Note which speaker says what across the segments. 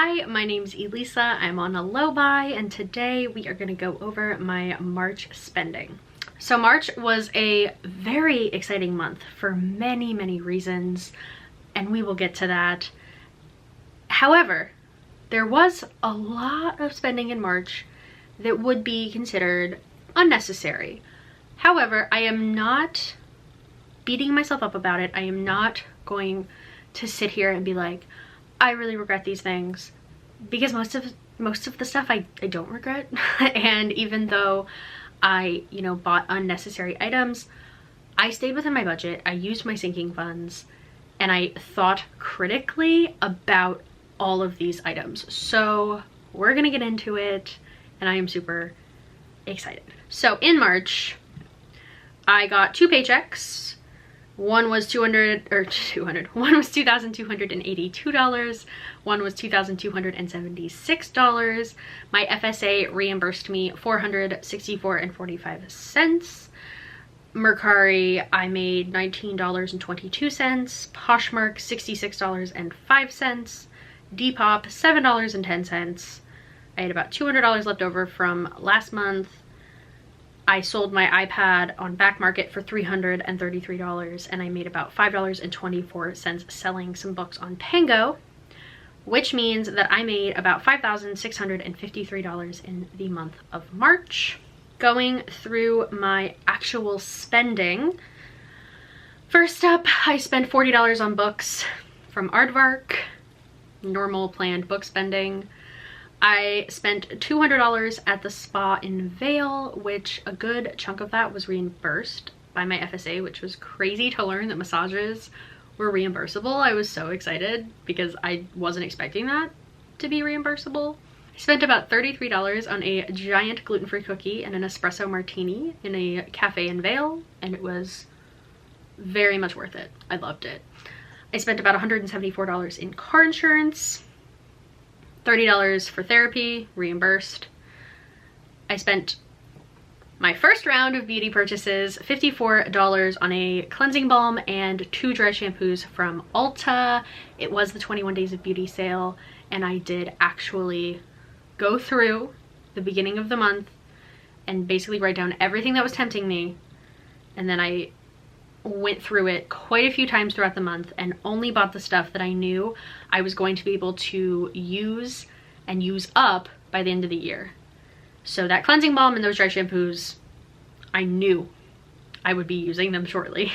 Speaker 1: Hi, my name's Elisa. I'm on a low buy, and today we are going to go over my March spending. So March was a very exciting month for many reasons, and we will get to that. However, there was a lot of spending in March that would be considered unnecessary. However, I am not beating myself up about it. I am not going to sit here and be like, I really regret these things, because most of the stuff I don't regret. And even though I, bought unnecessary items, I stayed within my budget. I used my sinking funds, and I thought critically about all of these items. So we're gonna get into it, and I am super excited. So in March, I got 2 paychecks. One was one was $2,282. One was $2,276. My FSA reimbursed me $464.45. Mercari, I made $19.22. Poshmark, $66.05. Depop, $7.10. I had about $200 left over from last month. I sold my iPad on Back Market for $333, and I made about $5.24 selling some books on Pango, which means that I made about $5,653 in the month of March. Going through my actual spending, first up, I spent $40 on books from Aardvark, normal planned book spending. I spent $200 at the spa in Vail, which a good chunk of that was reimbursed by my FSA, which was crazy to learn that massages were reimbursable. I was so excited because I wasn't expecting that to be reimbursable. I spent about $33 on a giant gluten-free cookie and an espresso martini in a cafe in Vail, and it was very much worth it. I loved it. I spent about $174 in car insurance. $30 for therapy, reimbursed. I spent my first round of beauty purchases, $54 on a cleansing balm and 2 dry shampoos from Ulta. It was the 21 Days of Beauty sale, and I did actually go through the beginning of the month and basically write down everything that was tempting me, and then I went through it quite a few times throughout the month and only bought the stuff that I knew I was going to be able to use and use up by the end of the year. So that cleansing balm and those dry shampoos, I knew I would be using them shortly.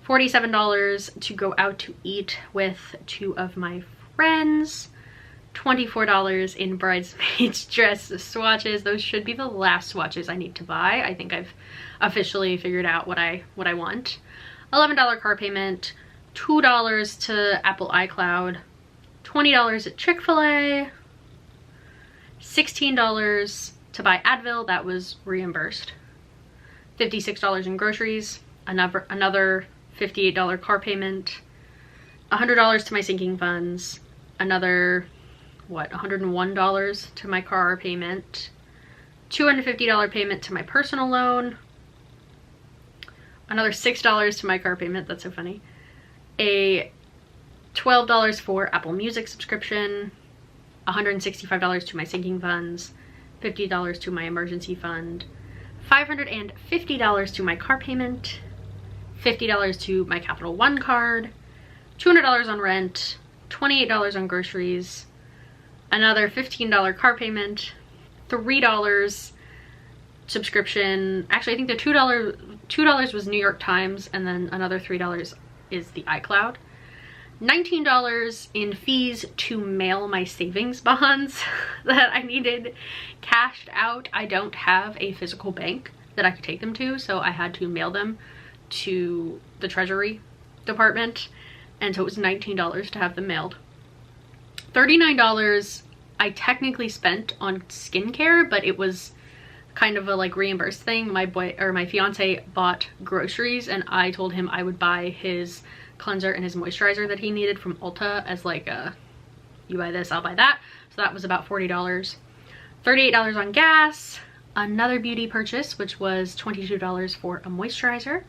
Speaker 1: $47 to go out to eat with 2 of my friends. $24 in bridesmaids dress swatches. Those should be the last swatches I need to buy. I think I've officially figured out what I want. $11 car payment, $2 to Apple iCloud, $20 at Chick-fil-A, $16 to buy Advil, that was reimbursed, $56 in groceries, another $58 car payment, $100 to my sinking funds, another $101 to my car payment, $250 payment to my personal loan, another $6 to my car payment, that's so funny, a $12 for Apple Music subscription, $165 to my sinking funds, $50 to my emergency fund, $550 to my car payment, $50 to my Capital One card, $200 on rent, $28 on groceries, another $15 car payment, $3 subscription. Actually, I think the $2 was New York Times, and then another $3 is the iCloud. $19 in fees to mail my savings bonds that I needed cashed out. I don't have a physical bank that I could take them to, so I had to mail them to the Treasury Department, and so it was $19 to have them mailed. $39 I technically spent on skincare, but it was kind of a reimbursed thing. My fiance bought groceries, and I told him I would buy his cleanser and his moisturizer that he needed from Ulta as you buy this, I'll buy that. So that was about $40. $38 on gas, another beauty purchase, which was $22 for a moisturizer,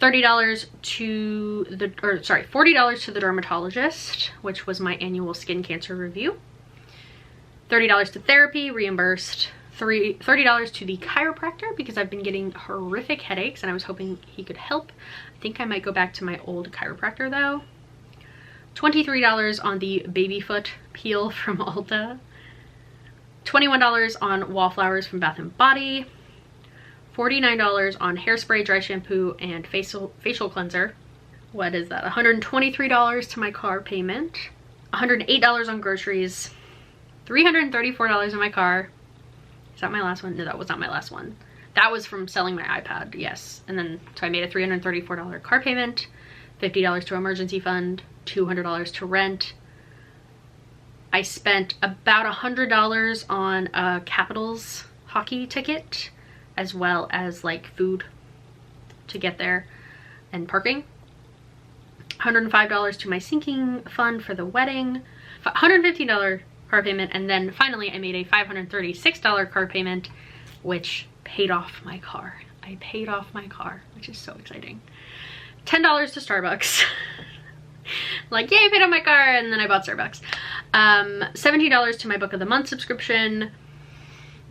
Speaker 1: $30 to the, or sorry, $40 to the dermatologist, which was my annual skin cancer review. $30 to therapy, reimbursed. $30 to the chiropractor because I've been getting horrific headaches and I was hoping he could help. I think I might go back to my old chiropractor though. $23 on the baby foot peel from Ulta. $21 on wallflowers from Bath & Body. $49 on hairspray, dry shampoo, and facial cleanser. What is that? $123 to my car payment. $108 on groceries. $334 in my car. Is that my last one? No, that was not my last one. That was from selling my iPad, yes. And then, so I made a $334 car payment, $50 to emergency fund, $200 to rent. I spent about $100 on a Capitals hockey ticket, as well as like food to get there and parking. $105 to my sinking fund for the wedding, $115 car payment, and then finally I made a $536 car payment, which paid off my car. I paid off my car, which is so exciting. $10 to Starbucks. Like, yay, I paid off my car, and then I bought Starbucks. $17 to my Book of the Month subscription.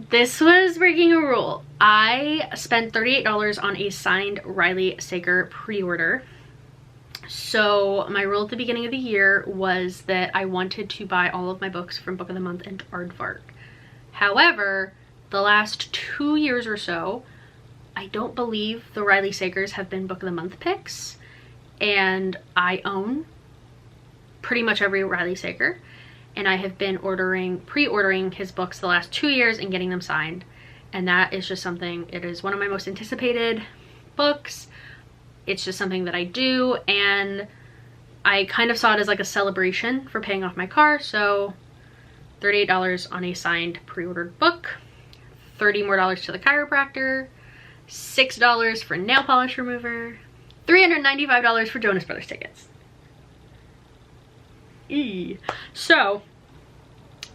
Speaker 1: This was breaking a rule. I spent $38 on a signed Riley Sager pre-order. So my rule at the beginning of the year was that I wanted to buy all of my books from Book of the Month and Aardvark. However, the last 2 years or so, I don't believe the Riley Sagers have been Book of the Month picks, and I own pretty much every Riley Sager, and I have been pre-ordering his books the last 2 years and getting them signed, and that is just something, it is one of my most anticipated books. It's just something that I do, and I kind of saw it as like a celebration for paying off my car. So $38 on a signed pre-ordered book, $30 more to the chiropractor, $6 for nail polish remover, $395 for Jonas Brothers tickets. So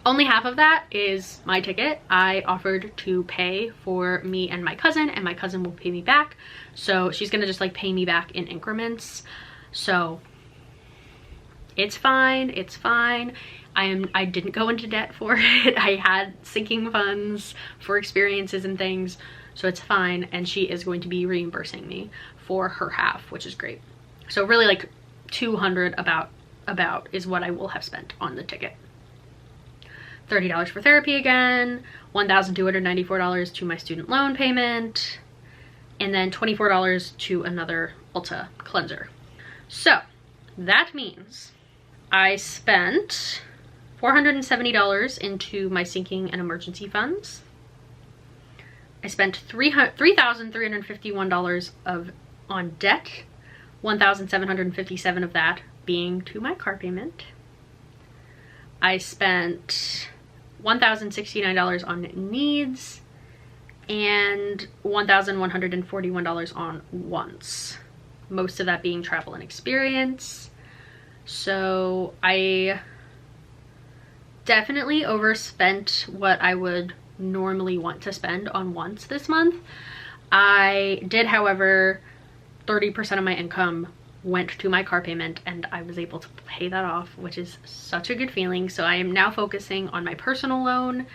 Speaker 1: only half of that is my ticket. I offered to pay for me and my cousin will pay me back. So she's gonna just like pay me back in increments. So it's fine, it's fine. I didn't go into debt for it. I had sinking funds for experiences and things, so it's fine. And she is going to be reimbursing me for her half, which is great. So really like $200 about is what I will have spent on the ticket. $30 for therapy again, $1,294 to my student loan payment, and then $24 to another Ulta cleanser. So that means I spent $470 into my sinking and emergency funds. I spent $3,351 on debt, $1,757 of that being to my car payment. I spent $1,069 on needs and $1,141 on wants, most of that being travel and experience. So I definitely overspent what I would normally want to spend on wants this month. I did, however, 30% of my income went to my car payment, and I was able to pay that off, which is such a good feeling. So I am now focusing on my personal loan,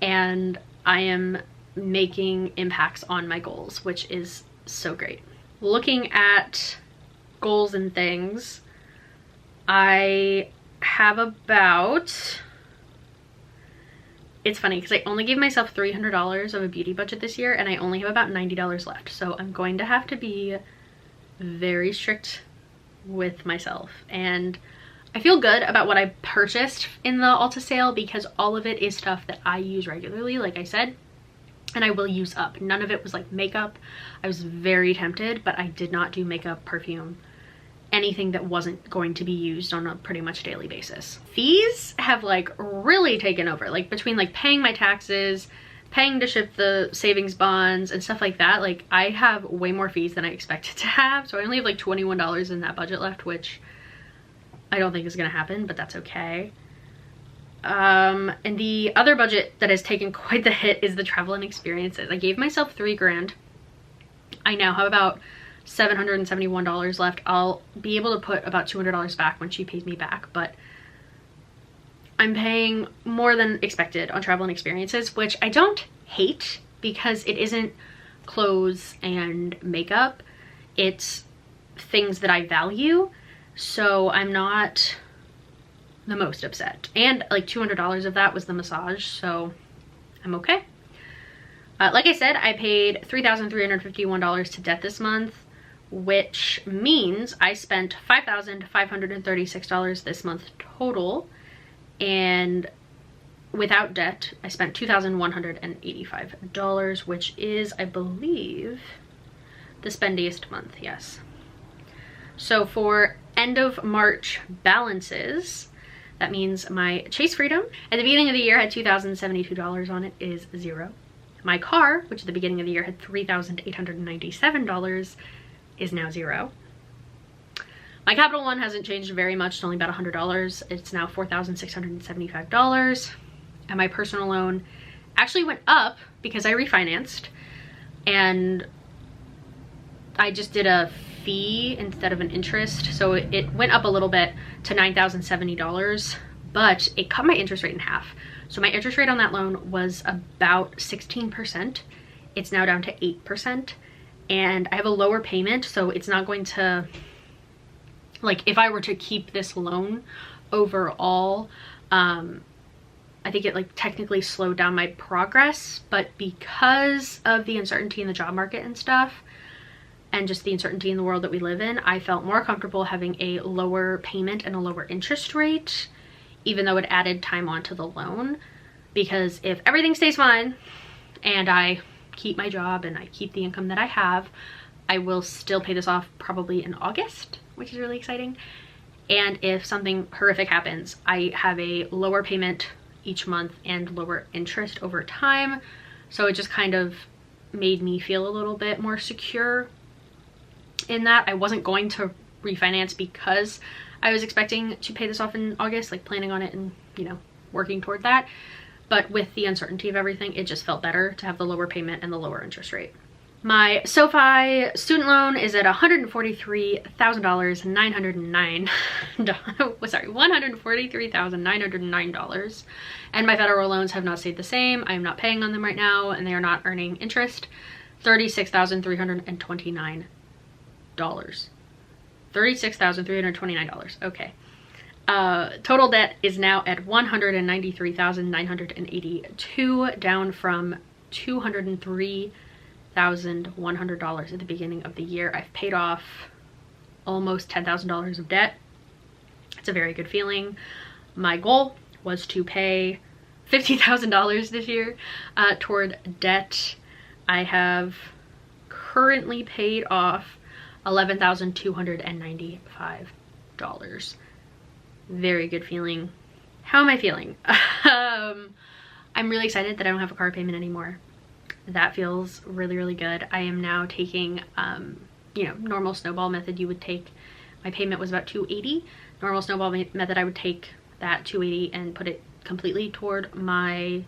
Speaker 1: and I am making impacts on my goals, which is so great. Looking at goals and things, I have about, it's funny because I only gave myself $300 of a beauty budget this year, and I only have about $90 left. So I'm going to have to be very strict with myself, and I feel good about what I purchased in the Ulta sale because all of it is stuff that I use regularly, like I said, and I will use up. None of it was like makeup. I was very tempted, but I did not do makeup, perfume, anything that wasn't going to be used on a pretty much daily basis. Fees have like really taken over, like between like paying my taxes, paying to ship the savings bonds and stuff like that. Like I have way more fees than I expected to have. So I only have like $21 in that budget left, which I don't think is gonna happen, but that's okay. And the other budget that has taken quite the hit is the travel and experiences. I gave myself $3 grand. I now have about $771 left. I'll be able to put about $200 back when she pays me back, but I'm paying more than expected on travel and experiences, which I don't hate because it isn't clothes and makeup. It's things that I value, so I'm not the most upset. And like $200 of that was the massage, so I'm okay. Like I said, I paid $3,351 to debt this month, which means I spent $5,536 this month total, and without debt I spent $2,185, which is, I believe, the spendiest month. Yes. So for end of March balances, that means my Chase Freedom at the beginning of the year had $2,072 on it, is $0. My car, which at the beginning of the year had $3,897, is now $0. My Capital One hasn't changed very much. It's only about $100. It's now $4,675. And my personal loan actually went up because I refinanced, and I just did a fee instead of an interest. So it went up a little bit to $9,070, but it cut my interest rate in half. So my interest rate on that loan was about 16%. It's now down to 8%. And I have a lower payment, so it's not going to, like, if I were to keep this loan overall, I think it like technically slowed down my progress, but because of the uncertainty in the job market and stuff, and just the uncertainty in the world that we live in, I felt more comfortable having a lower payment and a lower interest rate, even though it added time onto the loan. Because if everything stays fine and I keep my job and I keep the income that I have, I will still pay this off probably in August, which is really exciting. And if something horrific happens, I have a lower payment each month and lower interest over time. So it just kind of made me feel a little bit more secure in that. I wasn't going to refinance because I was expecting to pay this off in August, like planning on it and, you know, working toward that. But with the uncertainty of everything, it just felt better to have the lower payment and the lower interest rate. My SoFi student loan is at $143,909. Sorry, $143,909. And my federal loans have not stayed the same. I am not paying on them right now, and they are not earning interest. $36,329. $36,329. Okay. Total debt is now at $193,982, down from $203,100 at the beginning of the year. I've paid off almost $10,000 of debt. It's a very good feeling. My goal was to pay $50,000 this year toward debt. I have currently paid off $11,295. Very good feeling. How am I feeling? I'm really excited that I don't have a car payment anymore. That feels really, really good. I am now taking, you know, normal snowball method you would take. My payment was about $280. Normal snowball method, I would take that $280 and put it completely toward my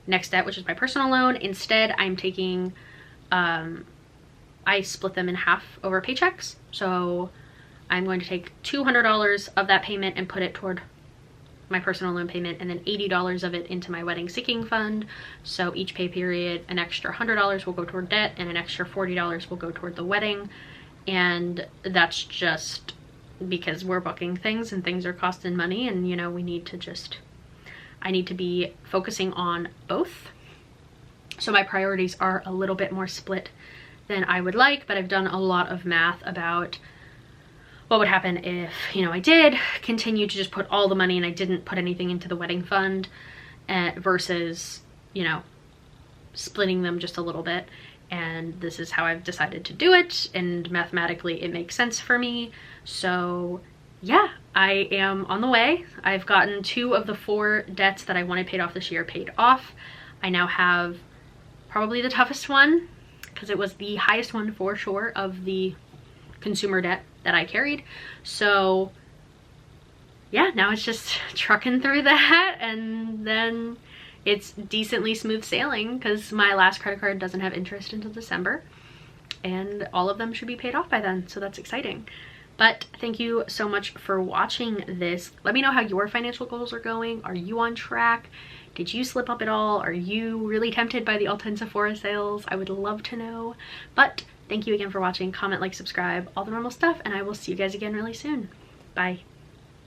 Speaker 1: next debt, which is my personal loan. Instead, I'm taking, I split them in half over paychecks. So I'm going to take $200 of that payment and put it toward my personal loan payment, and then $80 of it into my wedding sinking fund. So each pay period, an extra $100 will go toward debt and an extra $40 will go toward the wedding. And that's just because we're booking things and things are costing money, and you know, we need to just, I need to be focusing on both. So my priorities are a little bit more split than I would like, but I've done a lot of math about what would happen if, you know, I did continue to just put all the money and I didn't put anything into the wedding fund versus, you know, splitting them just a little bit. And this is how I've decided to do it, and mathematically it makes sense for me. So yeah, I am on the way. I've gotten 2 of the 4 debts that I wanted paid off this year paid off. I now have probably the toughest one, because it was the highest one for sure of the consumer debt that I carried. So yeah, now it's just trucking through that, and then it's decently smooth sailing because my last credit card doesn't have interest until December. and all of them should be paid off by then, so that's exciting. But thank you so much for watching this. Let me know how your financial goals are going. Are you on track? Did you slip up at all? Are you really tempted by the Ulta and Sephora sales? I would love to know. But thank you again for watching. Comment, like, subscribe, all the normal stuff, and I will see you guys again really soon. Bye.